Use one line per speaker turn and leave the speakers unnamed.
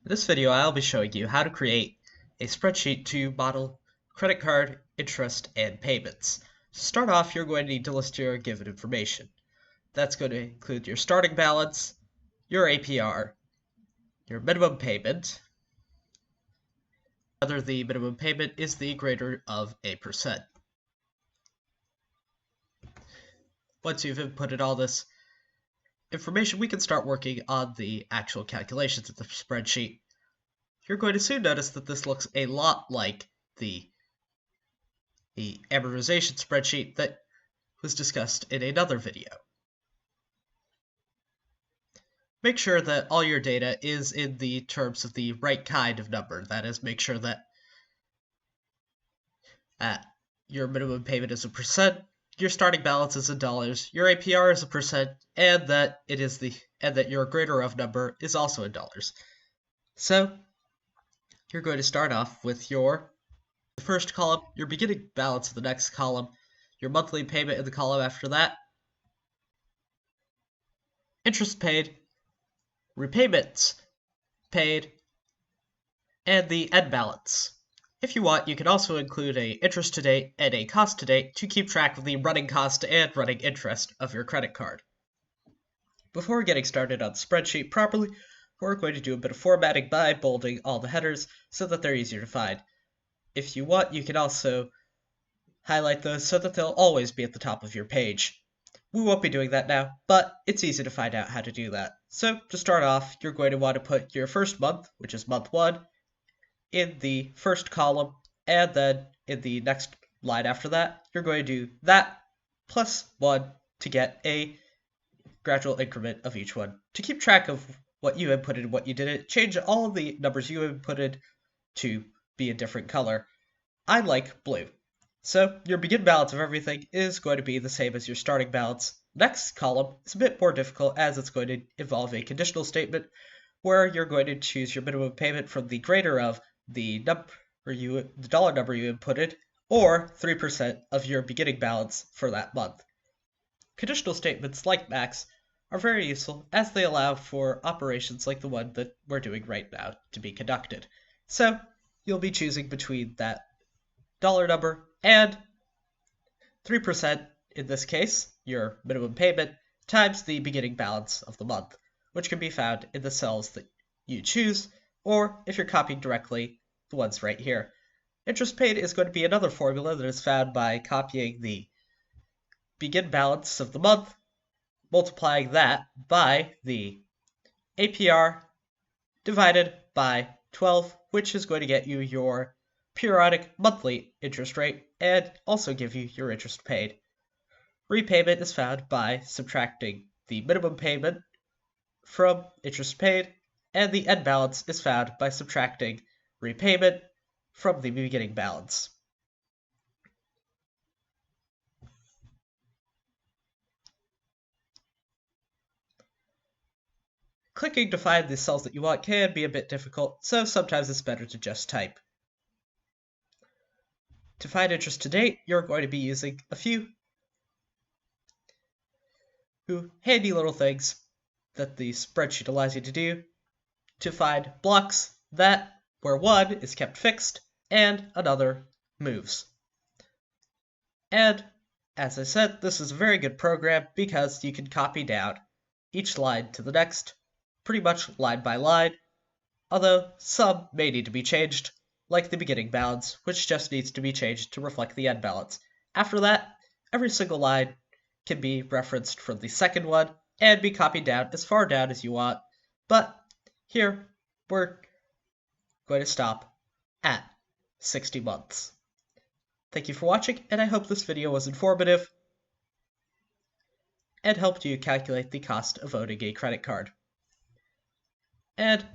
In this video, I'll be showing you how to create a spreadsheet to model credit card interest and payments. To start off, you're going to need to list your given information. That's going to include your starting balance, your APR, your minimum payment, whether the minimum payment is the greater of a percent. Once you've inputted all this information, we can start working on the actual calculations of the spreadsheet. You're going to soon notice that this looks a lot like the amortization spreadsheet that was discussed in another video. Make sure that all your data is in the terms of the right kind of number. That is, make sure that your minimum payment is a percent, your starting balance is in dollars, your APR is a percent, and that your greater of number is also in dollars. So you're going to start off with the first column, your beginning balance in the next column, your monthly payment in the column after that, interest paid, repayments paid, and the end balance. If you want, you can also include an interest to date and a cost to date to keep track of the running cost and running interest of your credit card. Before getting started on the spreadsheet properly, we're going to do a bit of formatting by bolding all the headers so that they're easier to find. If you want, you can also highlight those so that they'll always be at the top of your page. We won't be doing that now, but it's easy to find out how to do that. So to start off, you're going to want to put your first month, which is month 1, in the first column, and then in the next line after that, you're going to do that plus 1 to get a gradual increment of each one. To keep track of what you inputted and what you didn't, change all of the numbers you inputted to be a different color. I like blue. So your begin balance of everything is going to be the same as your starting balance. Next column is a bit more difficult as it's going to involve a conditional statement where you're going to choose your minimum payment from the greater of the dollar number you inputted, or 3% of your beginning balance for that month. Conditional statements like max are very useful as they allow for operations like the one that we're doing right now to be conducted. So you'll be choosing between that dollar number and 3%, in this case, your minimum payment, times the beginning balance of the month, which can be found in the cells that you choose, or if you're copying directly, the ones right here. Interest paid is going to be another formula that is found by copying the begin balance of the month, multiplying that by the APR divided by 12, which is going to get you your periodic monthly interest rate and also give you your interest paid. Repayment is found by subtracting the minimum payment from interest paid, and the end balance is found by subtracting repayment from the beginning balance. Clicking to find the cells that you want can be a bit difficult, so sometimes it's better to just type. To find interest to date, you're going to be using a few handy little things that the spreadsheet allows you to do to find blocks where one is kept fixed and another moves. And as I said, this is a very good program because you can copy down each line to the next, pretty much line by line, although some may need to be changed, like the beginning balance, which just needs to be changed to reflect the end balance. After that, every single line can be referenced from the second one and be copied down as far down as you want, but here we're going to stop at 60 months. Thank you for watching, and I hope this video was informative and helped you calculate the cost of owning a credit card. And